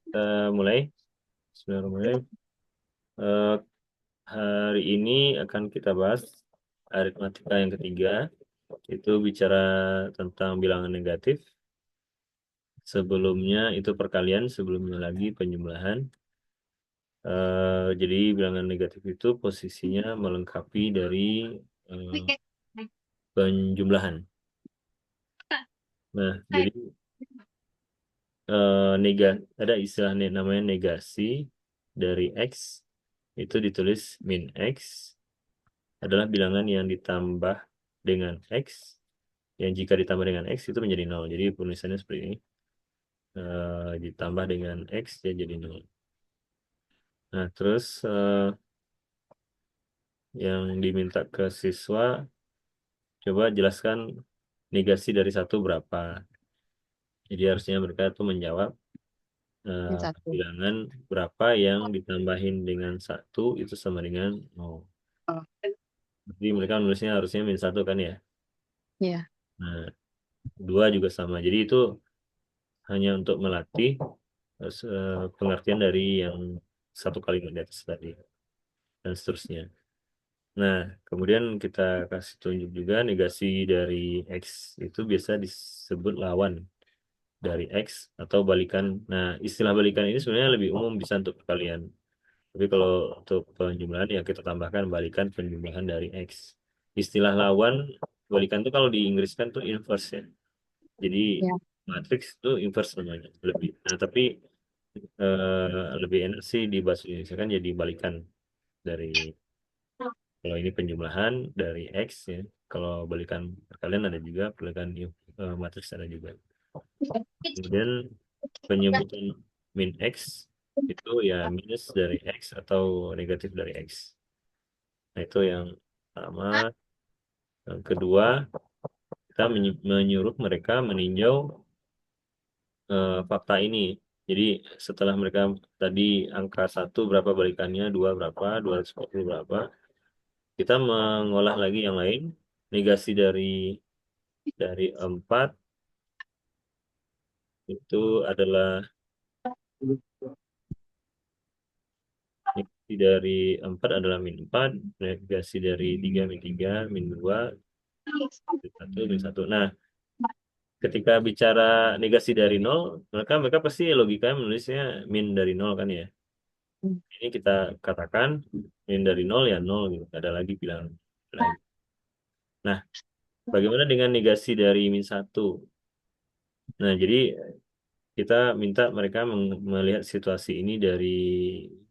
Kita mulai. Bismillahirrahmanirrahim. Eh, Hari ini akan kita bahas aritmatika yang ketiga, itu bicara tentang bilangan negatif. Sebelumnya itu perkalian, sebelumnya lagi penjumlahan. Jadi bilangan negatif itu posisinya melengkapi dari eh, penjumlahan. Nah, jadi ada istilah namanya negasi dari X, itu ditulis min X adalah bilangan yang ditambah dengan X, yang jika ditambah dengan X itu menjadi nol. Jadi penulisannya seperti ini. Ditambah dengan X dia jadi nol. Nah, terus yang diminta ke siswa, coba jelaskan negasi dari satu berapa. Jadi harusnya mereka tuh menjawab eh, Yang satu. bilangan berapa yang ditambahin dengan satu itu sama dengan nol. Oh, Jadi mereka nulisnya harusnya min satu kan ya. iya. Nah, dua juga sama. Jadi itu hanya untuk melatih pengertian dari yang satu kalimat di atas tadi dan seterusnya. Nah, kemudian kita kasih tunjuk juga negasi dari X itu biasa disebut lawan dari X atau balikan. Nah, istilah balikan ini sebenarnya lebih umum bisa untuk perkalian. Tapi kalau untuk penjumlahan ya kita tambahkan balikan penjumlahan dari X. Istilah lawan balikan itu kalau di Inggris kan tuh inverse ya. Jadi Ya. matriks itu inverse namanya lebih. Nah, tapi lebih enak sih di bahasa Indonesia kan jadi balikan dari, kalau ini penjumlahan dari X ya. Kalau balikan perkalian ada juga, balikan matriks ada juga. Kemudian penyebutan min X itu ya minus dari X atau negatif dari X. Nah, itu yang pertama. Yang kedua, kita menyuruh mereka meninjau fakta ini. Jadi setelah mereka tadi angka satu berapa balikannya, dua berapa, 240 berapa, kita mengolah lagi yang lain. Negasi dari 4 itu adalah negasi dari 4 adalah min 4, negasi dari 3 min 3, min 2, min 1, min 1. Nah, ketika bicara negasi dari nol, maka mereka pasti logikanya menulisnya min dari nol kan ya. Ini kita katakan min dari nol ya nol gitu. Nggak ada lagi bilang lagi. Nah, bagaimana dengan negasi dari min satu? Nah, jadi kita minta mereka melihat situasi ini dari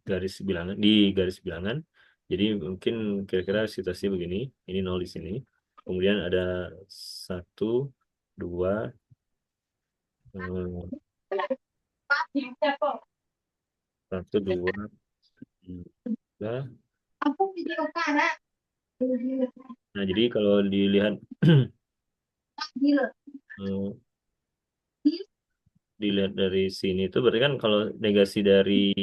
garis bilangan. Jadi mungkin kira-kira situasi begini. Ini nol di sini. Kemudian ada satu, dua, eh, satu, dua, tiga. Nah, jadi kalau dilihat eh, dilihat dari sini itu berarti kan kalau negasi dari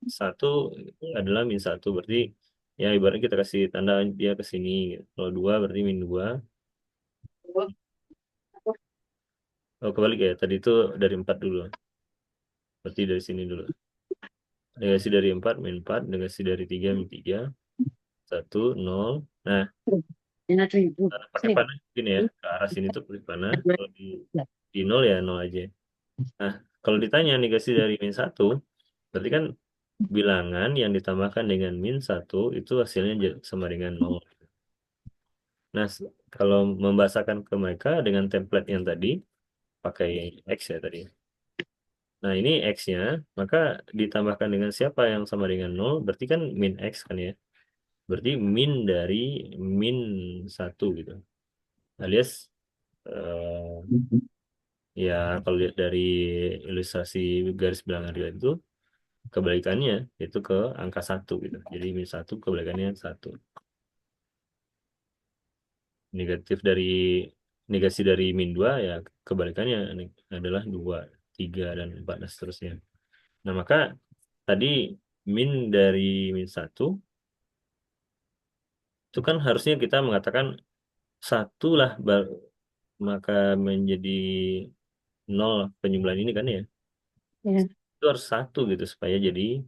satu itu adalah min satu, berarti ya ibaratnya kita kasih tanda dia ke sini gitu. Kalau dua berarti min dua. Oh, kebalik ya, tadi itu dari empat dulu, berarti dari sini dulu. Negasi dari empat min empat, negasi dari tiga min tiga, satu nol. Nah, Ini 1.000. pakai Sini. panah mungkin ya ke arah sini tuh pakai panah. Kalau di nol ya nol aja. Nah, kalau ditanya negasi dari min satu, berarti kan bilangan yang ditambahkan dengan min satu itu hasilnya sama dengan nol. Nah, kalau membahasakan ke mereka dengan template yang tadi, pakai X ya tadi. Nah, ini X-nya, maka ditambahkan dengan siapa yang sama dengan nol, berarti kan min X kan ya. Berarti min dari min satu gitu. Alias, eh, ya kalau lihat dari ilustrasi garis bilangan real itu, kebalikannya itu ke angka satu gitu. Jadi min satu kebalikannya satu. Negatif dari negasi dari min 2 ya kebalikannya adalah 2 3 dan 4 dan seterusnya. Nah, maka tadi min dari min satu itu kan harusnya kita mengatakan satu lah maka menjadi nol penjumlahan ini kan ya. Ya. itu harus satu gitu supaya jadi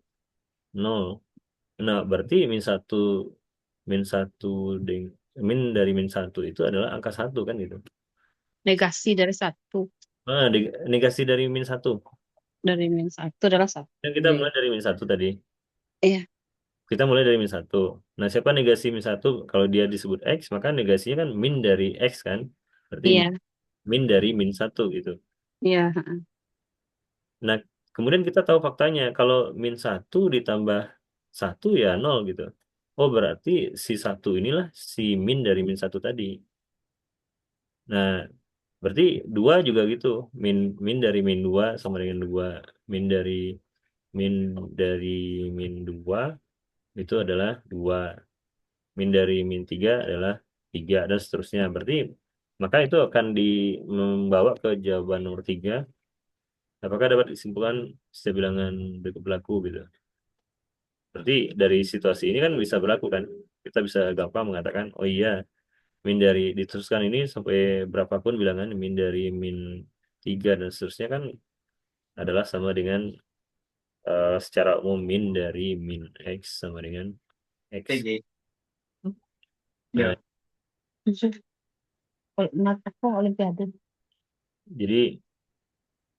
nol. Nah, berarti min satu deng min dari min satu itu adalah angka satu kan gitu. Negasi dari satu. Nah, negasi dari min satu. Dari minus satu adalah satu. Kan kita mulai dari min satu tadi. Iya, Kita mulai dari min satu. Nah, siapa negasi min satu? Kalau dia disebut X, maka negasinya kan min dari X kan. Berarti iya, min dari min satu gitu. iya. Nah, kemudian kita tahu faktanya. Kalau min satu ditambah satu ya nol gitu. Oh, berarti si satu inilah si min dari min satu tadi. Nah, berarti dua juga gitu. Min min dari min dua sama dengan dua. Min dari min dari min dua itu adalah dua. Min dari min tiga adalah tiga dan seterusnya. Berarti maka itu akan membawa ke jawaban nomor tiga. Apakah dapat disimpulkan setiap bilangan berlaku gitu. Berarti dari situasi ini kan bisa berlaku kan. Kita bisa gampang mengatakan, oh iya, min dari diteruskan ini sampai berapapun bilangan min dari min 3 dan seterusnya kan adalah sama dengan secara umum min dari min X sama dengan X. TJ. Nah, Aku Olimpiade.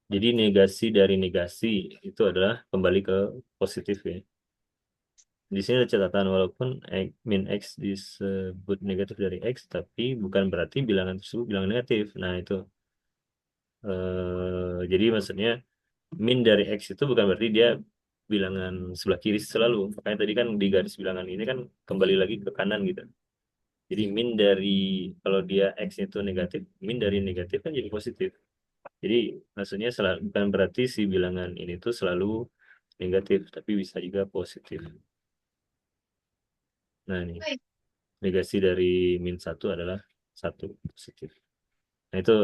jadi negasi dari negasi itu adalah kembali ke positif ya. Di sini ada catatan walaupun min X disebut negatif dari X, tapi bukan berarti bilangan tersebut bilangan negatif. Nah, itu. Jadi maksudnya min dari X itu bukan berarti dia bilangan sebelah kiri selalu. Makanya tadi kan di garis bilangan ini kan kembali lagi ke kanan gitu. Jadi min dari kalau dia X itu negatif, min dari negatif kan jadi positif. Jadi maksudnya bukan berarti si bilangan ini tuh selalu negatif, tapi bisa juga positif. Nah ini negasi dari min satu adalah satu positif. Nah itu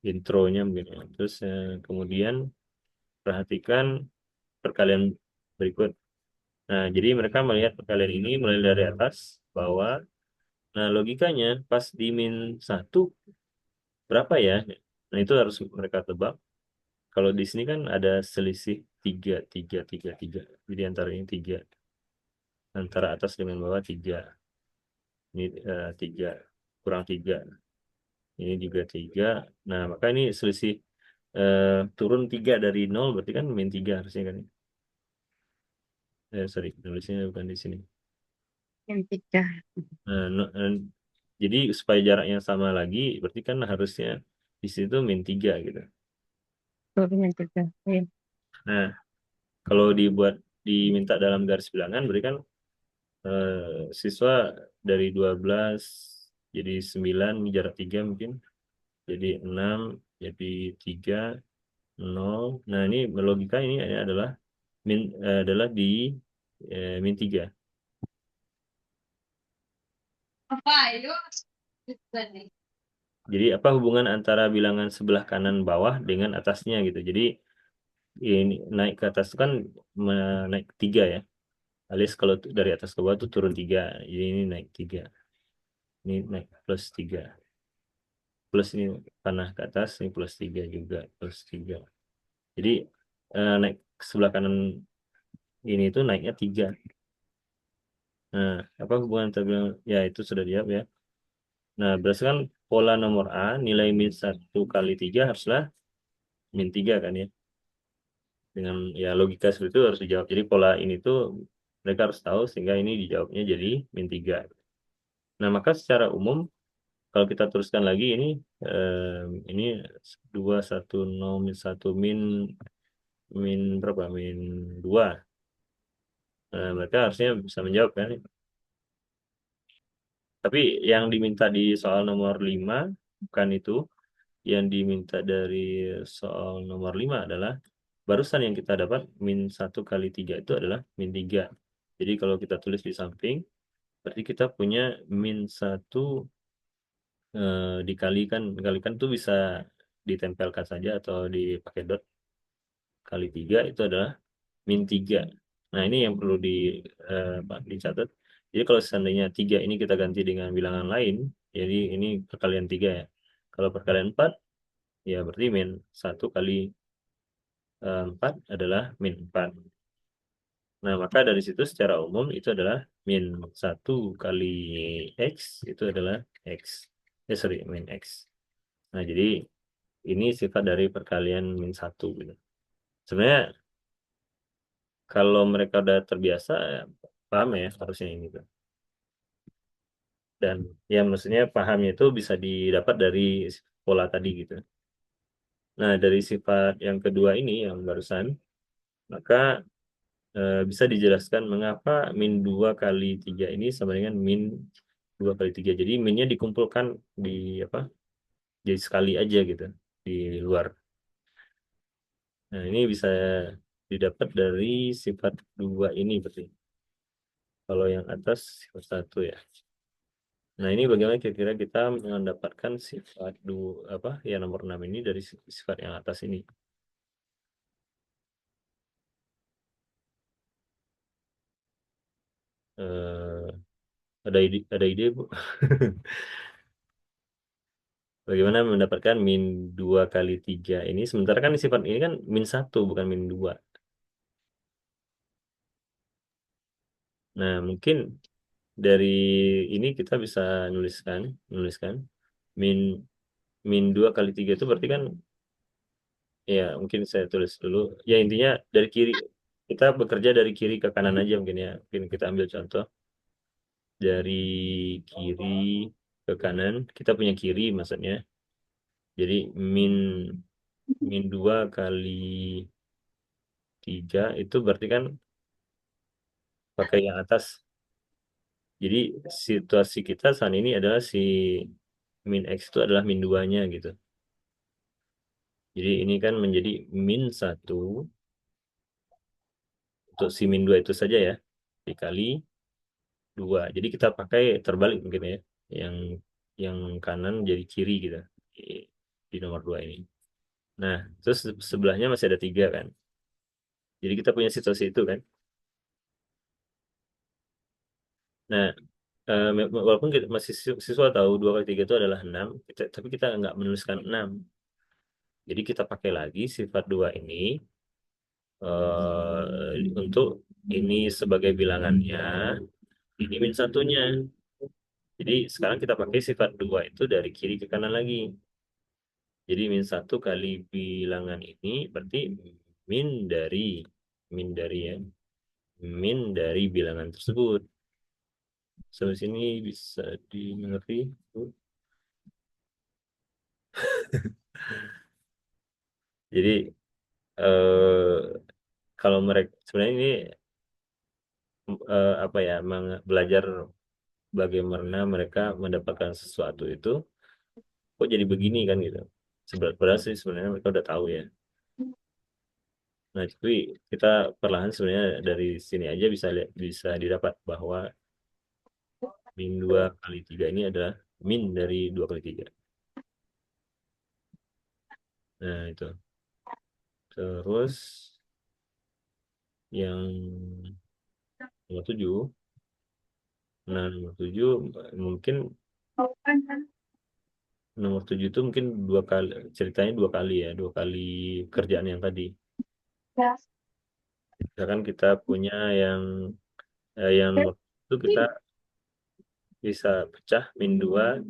intronya mungkin ya. Terus kemudian perhatikan perkalian berikut. Nah, jadi mereka melihat perkalian ini mulai dari atas, bawah. Nah, logikanya pas di min satu berapa ya? Nah, itu harus mereka tebak. Kalau di sini kan ada selisih 3 3 3 3. Jadi antara ini 3. Antara atas dengan bawah 3. Ini 3. Kurang 3. Ini juga 3. Nah, maka ini selisih turun 3 dari 0 berarti kan min 3 harusnya kan. Sorry, nulisnya bukan di sini. Yang tiga. Jadi supaya jaraknya sama lagi, berarti kan harusnya di situ min 3 gitu. Turun yang tiga. Iya. Nah, kalau diminta dalam garis bilangan, berarti kan siswa dari 12 jadi 9 jarak 3 mungkin. Jadi 6 jadi 3 0. Nah, ini logika ini adalah adalah di min 3. Apa itu? Jadi apa hubungan antara bilangan sebelah kanan bawah dengan atasnya gitu. Jadi ini naik ke atas itu kan naik 3 ya. Alias kalau dari atas ke bawah tuh turun 3. Jadi ini naik 3. Ini naik plus 3. Plus ini panah ke atas, ini plus 3 juga. Plus 3. Jadi naik ke sebelah kanan ini itu naiknya 3. Nah, apa hubungan antara ya itu sudah dijawab ya. Nah, berdasarkan pola nomor A, nilai min 1 kali 3 haruslah min 3 kan ya. Dengan ya logika seperti itu harus dijawab. Jadi pola ini tuh mereka harus tahu sehingga ini dijawabnya jadi min 3. Nah, maka secara umum kalau kita teruskan lagi ini 2 1 0 min 1 min min berapa? Min 2. Nah, mereka harusnya bisa menjawab kan. Tapi yang diminta di soal nomor 5 bukan itu. Yang diminta dari soal nomor 5 adalah barusan yang kita dapat min 1 kali 3 itu adalah min 3. Jadi kalau kita tulis di samping berarti kita punya min 1 dikalikan tuh bisa ditempelkan saja atau dipakai dot kali 3 itu adalah min 3. Nah, ini yang perlu dicatat. Jadi kalau seandainya 3 ini kita ganti dengan bilangan lain, jadi ini perkalian 3 ya. Kalau perkalian 4, ya berarti min 1 kali 4 adalah min 4. Nah, maka dari situ secara umum itu adalah min 1 kali X itu adalah X. Sorry, min X. Nah, jadi ini sifat dari perkalian min 1 gitu. Sebenarnya kalau mereka udah terbiasa, ya, paham ya harusnya ini gitu. Dan ya maksudnya pahamnya itu bisa didapat dari pola tadi gitu. Nah, dari sifat yang kedua ini yang barusan, maka bisa dijelaskan mengapa min 2 kali 3 ini sama dengan min 2 kali 3. Jadi minnya dikumpulkan di apa? Jadi sekali aja gitu di luar. Nah, ini bisa didapat dari sifat 2 ini berarti. Kalau yang atas sifat 1 ya. Nah, ini bagaimana kira-kira kita mendapatkan sifat apa ya nomor 6 ini dari sifat yang atas ini. Eh, ada ide Bu? Bagaimana mendapatkan min 2 kali 3 ini? Sementara kan sifat ini kan min 1 bukan min 2. Nah, mungkin dari ini kita bisa nuliskan min min 2 kali 3 itu berarti kan ya mungkin saya tulis dulu. Ya intinya dari kiri kita bekerja dari kiri ke kanan aja mungkin ya. Mungkin kita ambil contoh dari kiri ke kanan. Kita punya kiri maksudnya. Jadi min min 2 kali 3 itu berarti kan pakai yang atas. Jadi situasi kita saat ini adalah si min X itu adalah min 2-nya gitu. Jadi ini kan menjadi min 1 untuk si min 2 itu saja ya. Dikali 2. Jadi kita pakai terbalik mungkin ya. Yang yang kanan jadi kiri gitu. Di, di nomor 2 ini. Nah, terus sebelahnya masih ada 3 kan. Jadi kita punya situasi itu kan. Nah, walaupun kita masih siswa tahu 2 kali 3 itu adalah 6, tapi kita nggak menuliskan 6. Jadi kita pakai lagi sifat 2 ini untuk ini sebagai bilangannya, ini min satunya. Jadi sekarang kita pakai sifat 2 itu dari kiri ke kanan lagi. Jadi min 1 kali bilangan ini berarti min dari min dari ya, min dari bilangan tersebut. Sampai sini bisa dimengerti, Bu? Jadi eh, kalau mereka sebenarnya ini apa ya belajar bagaimana mereka mendapatkan sesuatu itu kok jadi begini kan gitu. Padahal sih sebenarnya mereka udah tahu ya. Nah, tapi kita perlahan sebenarnya dari sini aja bisa lihat, bisa didapat bahwa min 2 kali 3 ini adalah min dari 2 kali 3. Nah, itu. Terus yang nomor 7. Nah, nomor 7 mungkin nomor 7 itu mungkin 2 kali ceritanya 2 kali ya, 2 kali kerjaan yang tadi. Misalkan kita punya yang nomor itu kita bisa pecah min 2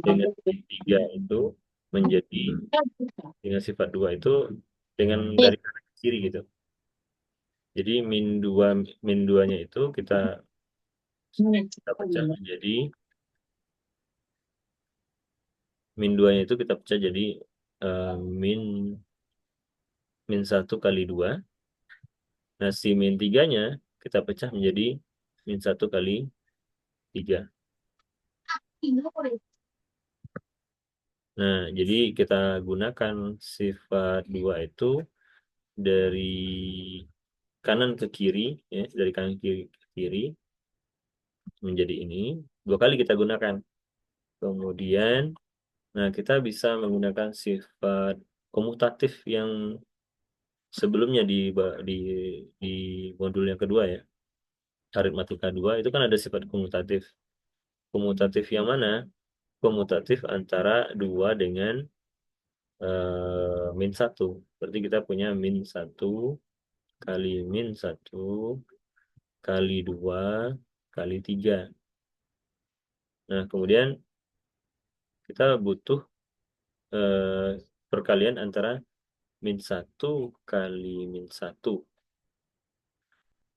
dengan min 3 itu menjadi dengan sifat 2 itu dengan dari kanan ke kiri gitu. Jadi min 2-nya itu kita pecah menjadi min 2-nya itu kita pecah jadi eh, min min 1 kali 2. Nah, si min 3-nya kita pecah menjadi min 1 kali 3. Nah, jadi kita gunakan sifat 2 itu dari kanan ke kiri, ya, dari kanan ke kiri menjadi ini. 2 kali kita gunakan. Kemudian, nah kita bisa menggunakan sifat komutatif yang sebelumnya di, di modul yang kedua ya. Aritmatika 2 itu kan ada sifat komutatif. Komutatif yang mana? Komutatif antara 2 dengan min 1. Berarti kita punya min 1 kali min 1 kali 2 kali 3. Nah, kemudian kita butuh eh, perkalian antara min 1 kali min 1.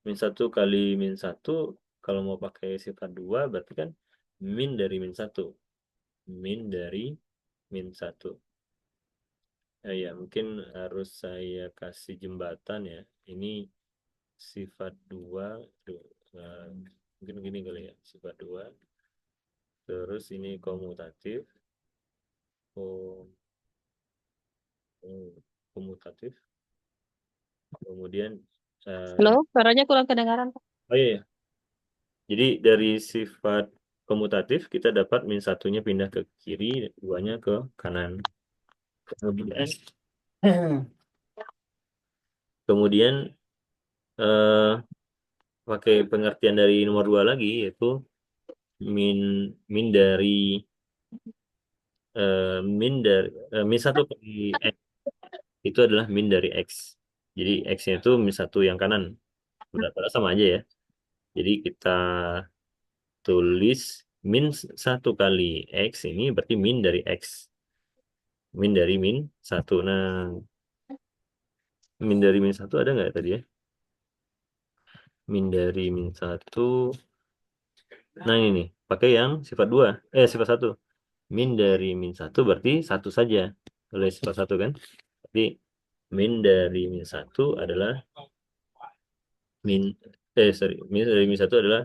Min 1 kali min 1, kalau mau pakai sifat 2, berarti kan min dari min 1. Min dari min 1. Ya, mungkin harus saya kasih jembatan ya. Ini sifat 2. Mungkin gini kali ya. Sifat 2. Terus ini komutatif. Kom- Komutatif. Kemudian, Halo, eh, suaranya kurang kedengaran, Pak. oh iya, iya. Jadi dari sifat komutatif kita dapat min satunya pindah ke kiri, duanya ke kanan. Kemudian, kemudian eh, pakai pengertian dari nomor 2 lagi, yaitu min min dari min 1 kali x itu adalah min dari x. Jadi x-nya itu min 1 yang kanan. Padahal sama aja ya. Jadi kita tulis min 1 kali x ini berarti min dari x. Min dari min 1. Nah, min dari min 1 ada nggak tadi ya? Min dari min 1. Nah, ini nih. Pakai yang sifat 2. Sifat 1. Min dari min 1 berarti 1 saja. Oleh sifat 1 kan? Berarti min dari min 1 adalah min sorry, min dari min 1 adalah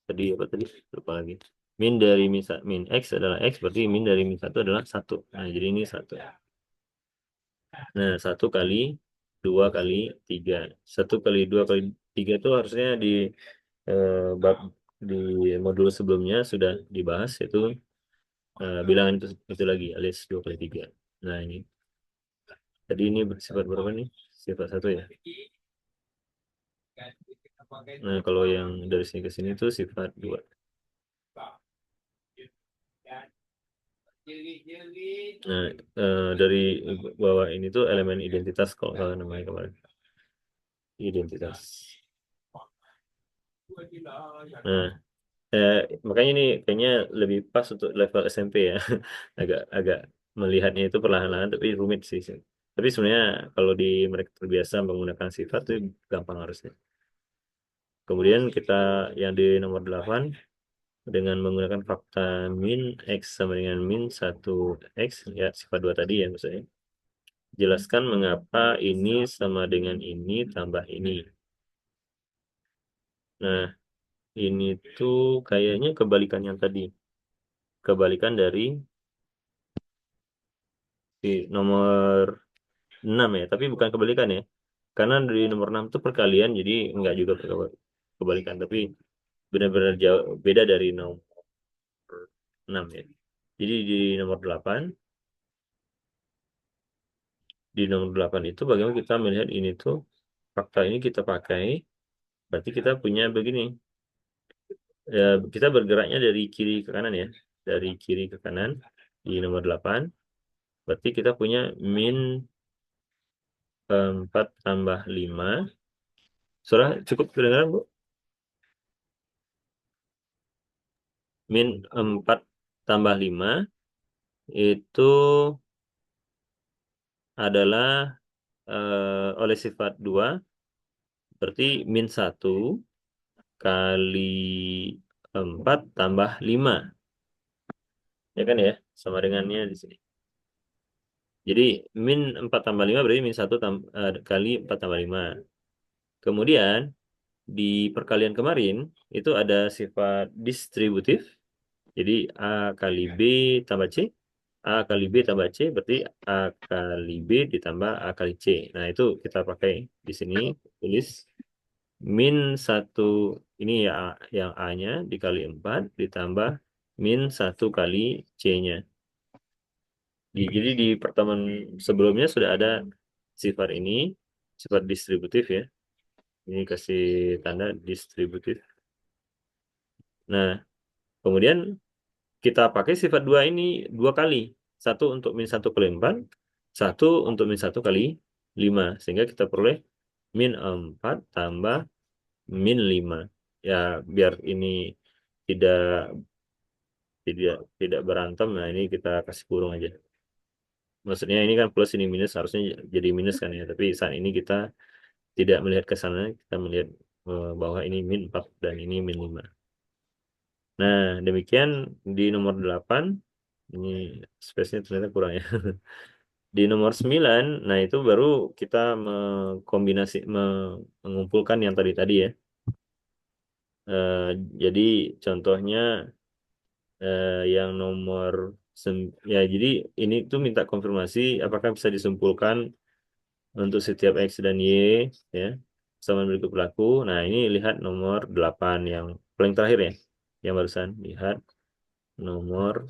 tadi apa tadi? Lupa lagi. Min x adalah x, berarti min dari min 1 adalah 1. Nah, jadi ini 1. Nah, 1 kali 2 kali 3. 1 kali 2 kali 3 itu harusnya di bab di modul sebelumnya sudah dibahas, yaitu bilangan itu lagi alias 2 kali 3. Nah, ini tadi ini bersifat berapa nih? Sifat 1 ya. Nah, kalau yang dari sini ke sini itu sifat 2. Nah, dari bawah ini tuh elemen identitas kalau salah namanya kemarin. Identitas. Nah, makanya ini kayaknya lebih pas untuk level SMP ya. Agak agak melihatnya itu perlahan-lahan tapi rumit sih. Tapi sebenarnya kalau di mereka terbiasa menggunakan sifat itu gampang harusnya. Kemudian kita yang di nomor 8 dengan menggunakan fakta min x sama dengan min 1x, ya sifat 2 tadi ya maksudnya. Jelaskan mengapa ini sama dengan ini tambah ini. Nah, ini tuh kayaknya kebalikan yang tadi. Kebalikan dari di nomor 6 ya, tapi bukan kebalikan ya. Karena di nomor 6 itu perkalian, jadi enggak juga kebalikan, tapi benar-benar jauh beda dari nomor 6 ya. Jadi di nomor 8 itu bagaimana kita melihat ini tuh fakta ini kita pakai, berarti kita punya begini. Ya, kita bergeraknya dari kiri ke kanan ya. Dari kiri ke kanan di nomor 8. Berarti kita punya min 4 tambah 5. Sudah cukup kedengaran, Bu? Min 4 tambah 5 itu adalah oleh sifat 2, berarti min 1 kali 4 tambah 5. Ya kan ya? Sama dengannya di sini. Jadi min 4 tambah 5 berarti min 1 kali 4 tambah 5. Kemudian di perkalian kemarin itu ada sifat distributif. Jadi A kali B tambah C. A kali B tambah C berarti A kali B ditambah A kali C. Nah, itu kita pakai di sini, tulis min 1 ini ya yang A-nya dikali 4 ditambah min 1 kali C-nya. Jadi di pertemuan sebelumnya sudah ada sifat ini, sifat distributif ya. Ini kasih tanda distributif. Nah, kemudian kita pakai sifat 2 ini 2 kali. Satu untuk min 1 kali 4, 1 untuk min 1 kali 5. Sehingga kita peroleh min 4 tambah min 5. Ya, biar ini tidak tidak tidak berantem, nah ini kita kasih kurung aja. Maksudnya ini kan plus ini minus, harusnya jadi minus kan ya. Tapi saat ini kita tidak melihat ke sana, kita melihat bahwa ini min 4 dan ini min 5. Nah, demikian di nomor 8. Ini space-nya ternyata kurang ya. Di nomor 9, nah itu baru kita mengumpulkan yang tadi-tadi ya. Eh, jadi contohnya yang nomor ya, jadi ini tuh minta konfirmasi apakah bisa disimpulkan untuk setiap X dan Y ya sama berikut berlaku. Nah, ini lihat nomor 8 yang paling terakhir ya. Yang barusan lihat nomor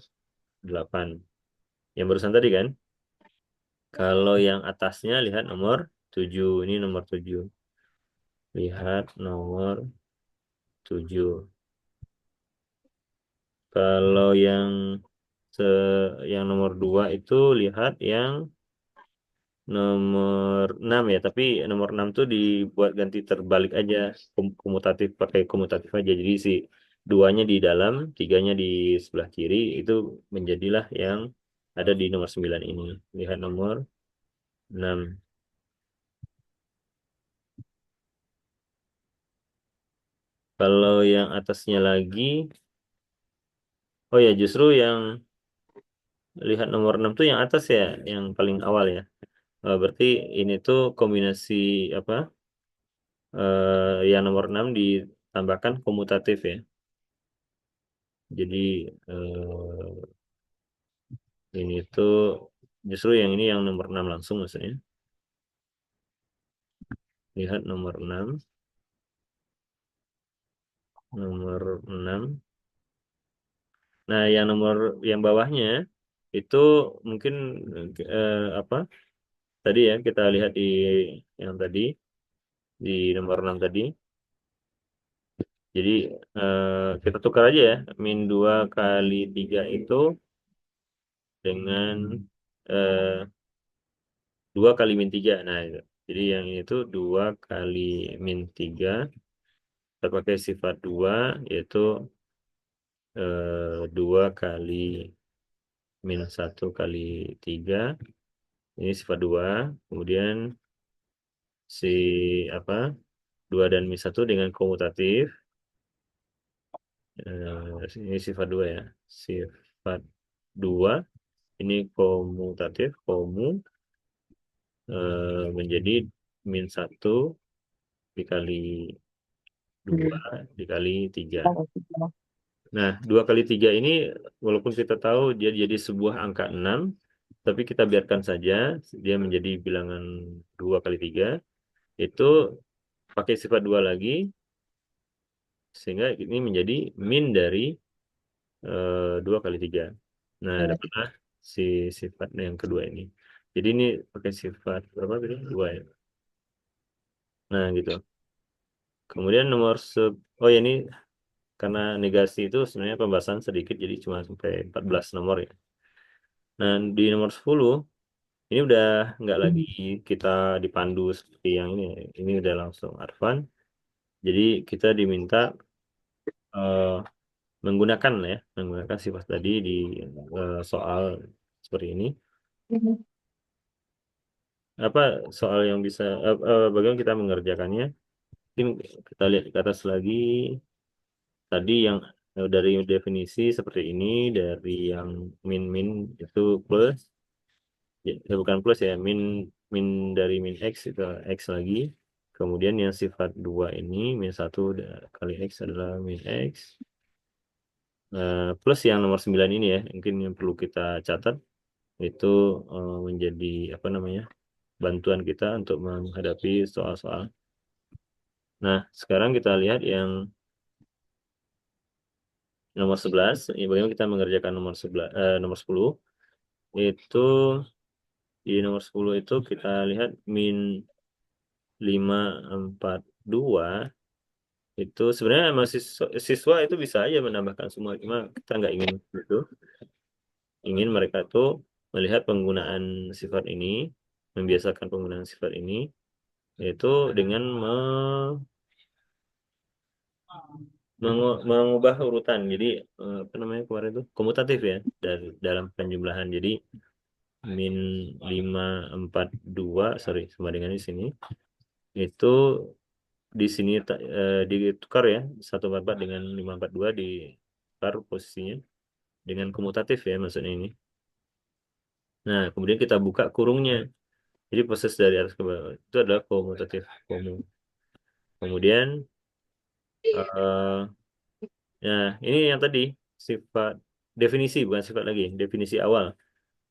8. Yang barusan tadi kan. Kalau yang atasnya lihat nomor 7. Ini nomor 7. Lihat nomor 7. Kalau se yang nomor 2 itu lihat yang nomor 6 ya, tapi nomor 6 tuh dibuat ganti terbalik aja, komutatif, pakai komutatif aja. Jadi si duanya di dalam, tiganya di sebelah kiri, itu menjadilah yang ada di nomor 9 ini. Lihat nomor 6. Kalau yang atasnya lagi, oh ya justru yang lihat nomor 6 tuh yang atas ya, yang paling awal ya. Berarti ini tuh kombinasi apa? Yang nomor 6 ditambahkan komutatif ya. Jadi ini tuh justru yang ini yang nomor 6 langsung maksudnya. Lihat nomor 6. Nomor 6. Nah, yang bawahnya itu mungkin apa? Tadi ya kita lihat di yang tadi di nomor 6 tadi. Jadi kita tukar aja ya. Min 2 kali 3 itu dengan 2 kali min 3. Nah, itu. Jadi yang ini tuh 2 kali min 3. Kita pakai sifat 2, yaitu 2 kali min 1 kali 3. Ini sifat 2. Kemudian si apa 2 dan min 1 dengan komutatif. Ini sifat 2 ya. Sifat 2. Ini komutatif, menjadi min 1 dikali 2 dikali 3. Nah, 2 kali 3 ini walaupun kita tahu dia jadi sebuah angka 6, tapi kita biarkan saja dia menjadi bilangan 2 kali 3. Itu pakai sifat 2 lagi, sehingga ini menjadi min dari 2 kali 3. Nah, dapatlah si sifat yang kedua ini. Jadi ini pakai sifat berapa tadi? 2 ya. Nah, gitu. Kemudian oh ya, ini karena negasi itu sebenarnya pembahasan sedikit, jadi cuma sampai 14 nomor ya. Nah, di nomor 10 ini udah nggak lagi kita dipandu seperti yang ini. Ini udah langsung advance. Jadi kita diminta eh, menggunakan sifat tadi di soal seperti ini. Apa soal yang bisa bagaimana kita mengerjakannya? Mungkin kita lihat ke atas lagi. Tadi yang dari definisi seperti ini, dari yang min itu plus. Bukan plus ya, min min dari min X itu X lagi. Kemudian yang sifat 2 ini, min 1 kali X adalah min X. Plus yang nomor 9 ini ya, mungkin yang perlu kita catat, itu menjadi apa namanya, bantuan kita untuk menghadapi soal-soal. Nah, sekarang kita lihat yang nomor 11. Ini bagaimana kita mengerjakan nomor 10. Itu di nomor 10 itu kita lihat min 542. Itu sebenarnya masih siswa itu bisa aja menambahkan semua, cuma kita nggak ingin itu. Ingin mereka tuh melihat penggunaan sifat ini, membiasakan penggunaan sifat ini, yaitu dengan mengubah urutan. Jadi apa namanya kemarin itu komutatif ya dari dalam penjumlahan. Jadi min 542 sorry sama dengan di sini itu di sini ditukar ya 144 dengan 542 ditukar posisinya dengan komutatif ya maksudnya ini. Nah, kemudian kita buka kurungnya. Jadi proses dari atas ke bawah itu adalah komutatif komu. Kemudian eh nah ini yang tadi sifat definisi bukan sifat lagi. Definisi awal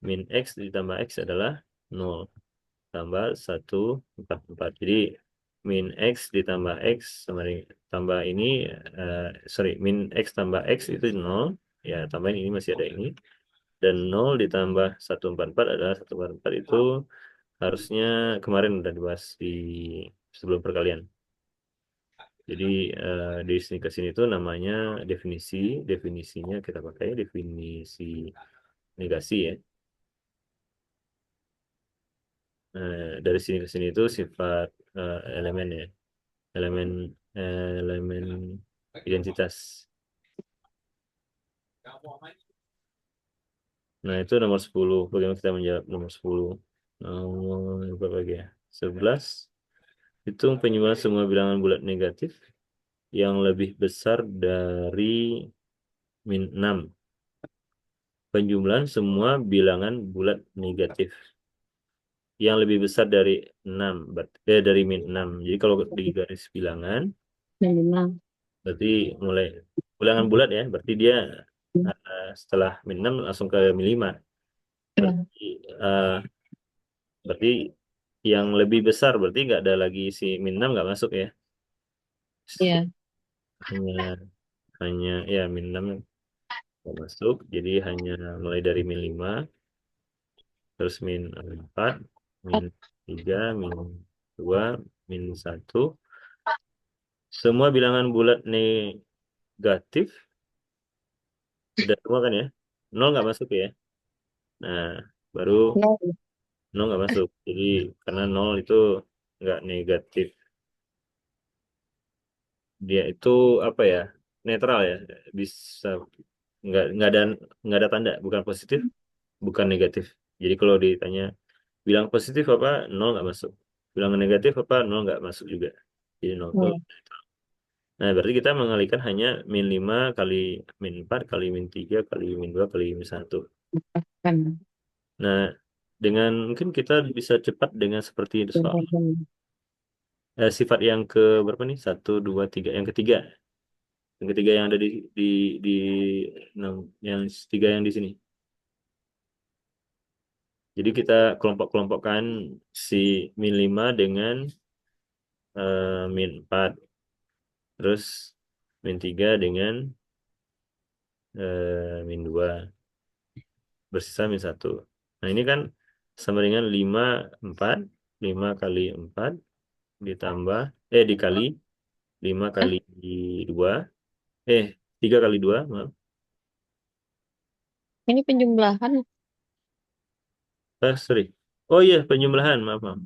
min x ditambah x adalah 0 tambah 144. Jadi min x ditambah x sama dengan tambah ini eh, sorry min x tambah x itu 0 ya tambahin ini masih ada ini dan 0 ditambah 144 adalah 144 itu harusnya kemarin udah dibahas di sebelum perkalian. Jadi di sini ke sini itu namanya definisi, definisinya kita pakai definisi negasi ya. Dari sini ke sini itu sifat elemen ya, elemen elemen identitas. Nah itu nomor 10. Bagaimana kita menjawab nomor 10? Nomor berapa lagi ya? 11. Hitung penyumbang semua bilangan bulat negatif yang lebih besar dari min 6. Penjumlahan semua bilangan bulat negatif yang lebih besar dari 6, dari min 6. Jadi kalau di garis bilangan, Memang. berarti mulai bilangan bulat ya, berarti dia setelah min 6 langsung ke min 5. Ya, Berarti, eh, berarti yang lebih besar, berarti nggak ada lagi si min 6 nggak masuk ya. ya, Hanya, hanya ya min 6 nggak masuk, jadi hanya mulai dari min 5, terus min 4, min 3, min 2, min 1. Semua bilangan bulat negatif udah semua kan ya. Nol nggak masuk ya. Nah, baru no, nol nggak masuk. Jadi karena nol itu nggak negatif. Dia itu apa ya? Netral ya. Bisa nggak ada tanda. Bukan positif, bukan negatif. Jadi kalau ditanya bilang positif apa, nol nggak masuk. Bilang negatif apa, nol nggak masuk juga. Jadi nol tuh. no, Nah, berarti kita mengalihkan hanya min 5 kali min 4 kali min 3 kali min 2 kali min 1. kan. Nah, dengan mungkin kita bisa cepat dengan seperti soal sifat yang ke berapa nih? Satu, dua, tiga. Yang ketiga. Yang ketiga yang ada di yang tiga yang di sini. Jadi kita kelompok-kelompokkan si min 5 dengan min 4. Terus min 3 dengan min 2. Bersisa min 1. Nah, ini kan sama dengan 5 4. 5 kali 4 ditambah, dikali 5 Ah, kali 2. 3 kali 2 maaf. ini penjumlahan. Sorry. Oh iya, penjumlahan, maaf, maaf.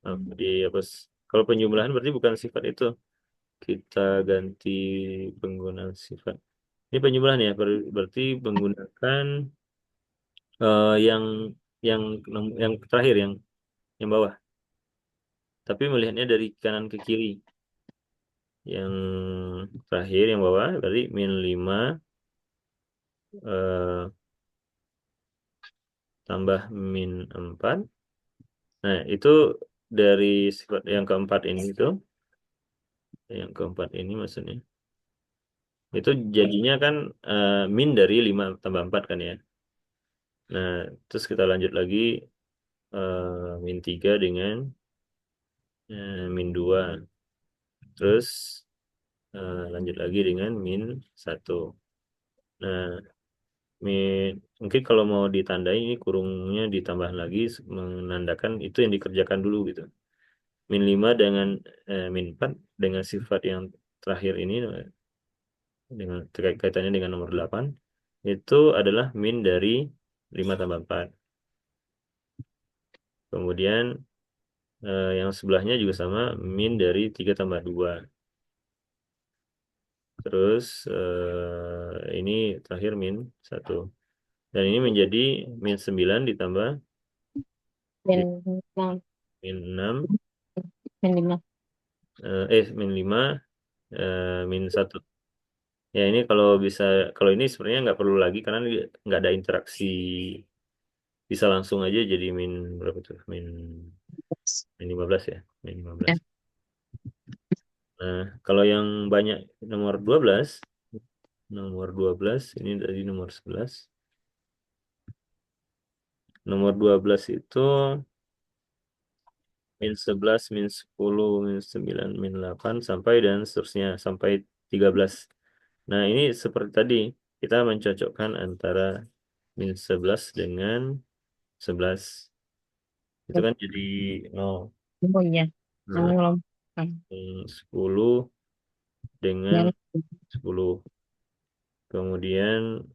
Maaf, kalau penjumlahan berarti bukan sifat itu. Kita ganti penggunaan sifat. Ini penjumlahan ya, berarti menggunakan yang yang terakhir yang bawah. Tapi melihatnya dari kanan ke kiri. Yang terakhir yang bawah berarti min 5 eh, tambah min 4. Nah, itu dari sifat yang keempat ini itu, yang keempat ini maksudnya. Itu jadinya kan min dari 5 tambah 4 kan ya. Nah, terus kita lanjut lagi min 3 dengan min 2. Terus lanjut lagi dengan min 1. Nah, mungkin kalau mau ditandai ini kurungnya ditambah lagi menandakan itu yang dikerjakan dulu gitu. Min 5 dengan min 4 dengan sifat yang terakhir ini dengan terkait kaitannya dengan nomor 8 itu adalah min dari 5 tambah 4. Kemudian yang sebelahnya juga sama, min dari 3 tambah 2. Terus ini terakhir min 1. Dan ini menjadi min 9 ditambah di Dan enam, min 6, dan lima. min 5, min 1. Ya ini kalau bisa, kalau ini sebenarnya nggak perlu lagi karena ini nggak ada interaksi, bisa langsung aja jadi min berapa tuh? Min 15 ya, min 15. Ya, Nah, kalau yang banyak nomor 12, nomor 12 ini dari nomor 11. Nomor 12 itu min 11, min 10, min 9, min 8 sampai dan seterusnya sampai 13. Nah, ini seperti tadi kita mencocokkan antara min 11 dengan 11. Itu kan jadi 0. oh iya, Nah, mengelompokkan. 10 dengan Ya, 10. Kemudian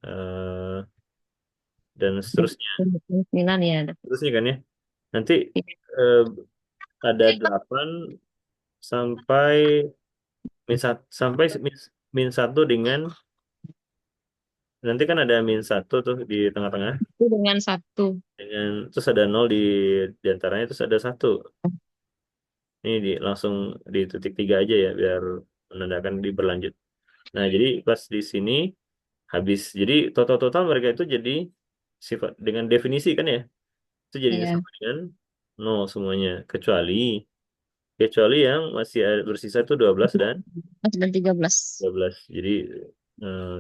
dan seterusnya. sembilan ya. Seterusnya kan ya. Nanti eh, ada 8 sampai sampai min 1 dengan, nanti kan ada min 1 tuh di tengah-tengah, Itu dengan satu. dengan terus ada 0 di antaranya, terus ada 1. Ini langsung di titik 3 aja ya biar menandakan di berlanjut. Nah, jadi pas di sini habis, jadi total-total mereka itu jadi sifat dengan definisi kan ya, itu jadi Iya, sama dengan 0 semuanya, kecuali yang masih bersisa itu 12 dan dan 13. 12. Jadi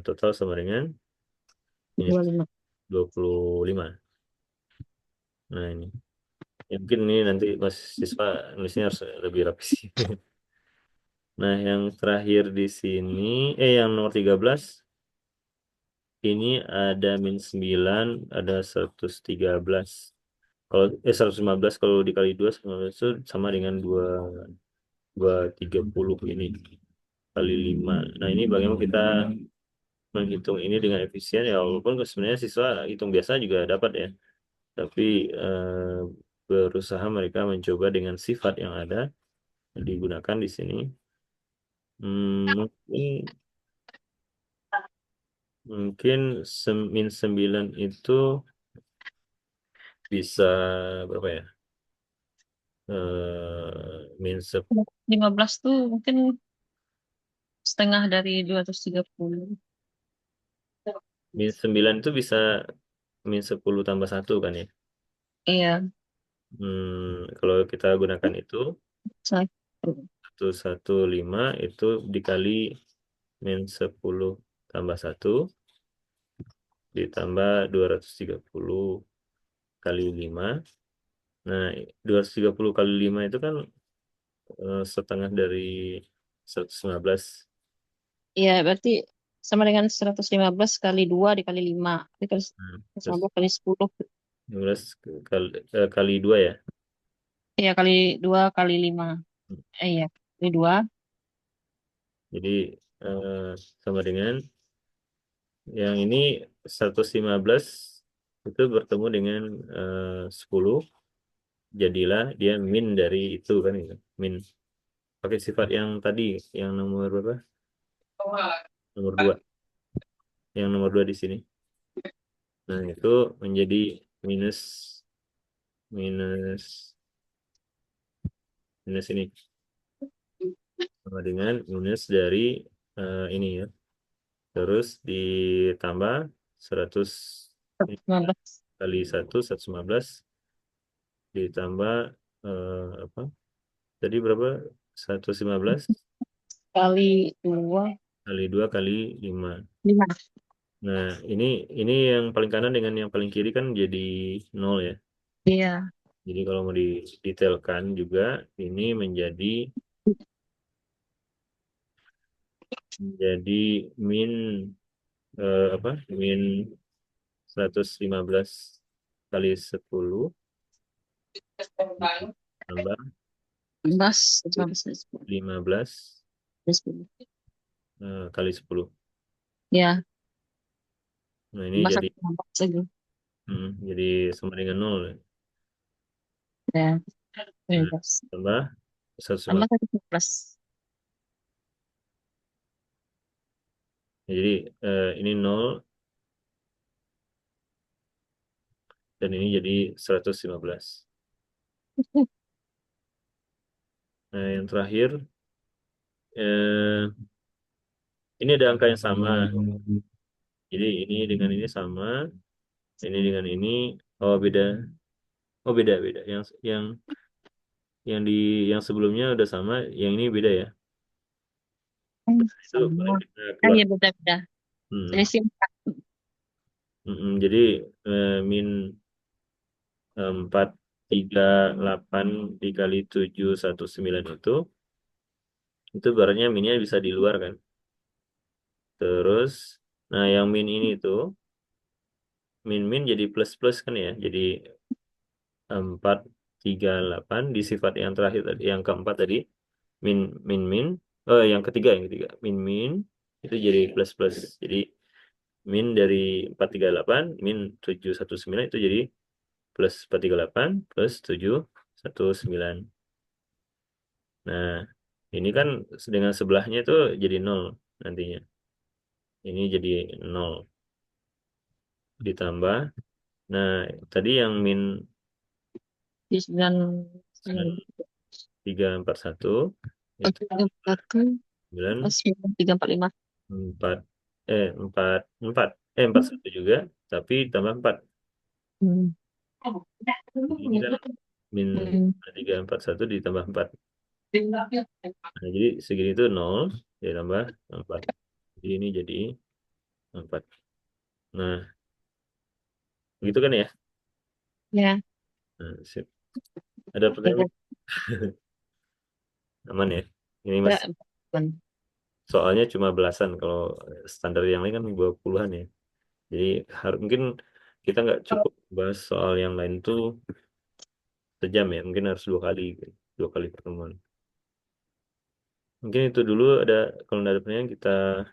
total sama dengan ini 25. 25. Nah, ini. Ya, mungkin ini nanti Mas siswa nulisnya harus lebih rapi sih. Nah, yang terakhir di sini, yang nomor 13, ini ada min 9, ada 113. Kalau 115 kalau dikali 2 itu sama dengan 230 ini kali 5. Nah, ini bagaimana kita menghitung ini dengan efisien ya, walaupun sebenarnya siswa hitung biasa juga dapat ya. Tapi berusaha mereka mencoba dengan sifat yang ada digunakan di sini. Mungkin mungkin min 9 itu bisa berapa ya? Min 10. 15 tuh mungkin setengah dari 230. Min 9 itu bisa min 10 tambah 1 kan ya. Iya, Kalau kita gunakan itu satu. 115 itu dikali min 10 tambah 1 ditambah 230 kali 5. Nah, 230 kali 5 itu kan setengah dari 115. Iya, berarti sama dengan 115 kali 2 dikali 5. Dikali Nah, terus 115 kali 10. 15 kali 2 ya. Iya, kali 2 kali 5. Iya, kali 2. Jadi eh, sama dengan yang ini 115 itu bertemu dengan 10, jadilah dia min dari itu kan gitu. Min pakai sifat yang tadi, yang nomor berapa? Nomor 2. Yang nomor 2 di sini. Nah, itu menjadi minus minus minus ini sama dengan minus dari ini ya. Terus ditambah 100 115 kali 115 ditambah apa? Tadi berapa? 115 kali 2, kali 2 kali 5. 5. Nah, ini yang paling kanan dengan yang paling kiri kan jadi 0 ya. Iya, Jadi kalau mau didetailkan juga ini menjadi min apa? Min 115 kali 10 tambah 15, 115 kali 10. 15 kali 10. Ya, Nah, ini 15 jadi sampai 15 lagi. Jadi sama dengan 0. Ya. Ya, Nah, 19. tambah 150. Tambah 115. Jadi ini 0 dan ini jadi 115. Nah, yang terakhir eh, ini ada angka yang sama. Jadi ini dengan ini sama, ini dengan ini oh beda. Oh beda beda. Yang di yang sebelumnya udah sama, yang ini beda ya. Itu boleh Sama. kita Ah, keluar. iya, beda-beda. Hmm. Selisih 4. Jadi min 438 dikali 719 itu barunya minnya bisa di luar kan. Terus, nah yang min ini tuh min jadi plus plus kan ya. Jadi 438 di sifat yang terakhir tadi, yang keempat tadi min min yang ketiga min min itu jadi plus plus. Jadi min dari 438 min 719 itu jadi plus 438 plus 719. Nah, ini kan dengan sebelahnya itu jadi nol nantinya. Ini jadi nol ditambah. Nah, tadi yang min Di 9. 341 itu 1 9 345. 4 4 4 41 juga, tapi tambah 4. Hmm. Jadi ini kan min 341 ditambah 4. Nah, jadi segini itu 0 ditambah 4. Jadi ini jadi 4. Nah, begitu kan ya? Ya, Nah, sip. Ada beda. pertanyaan aman ya? Ini Ya, Mas, soalnya cuma belasan, kalau standar yang lain kan 20-an ya. Jadi mungkin kita nggak cukup bahas soal yang lain tuh sejam ya, mungkin harus 2 kali pertemuan. Mungkin itu dulu, ada kalau nggak ada pertanyaan kita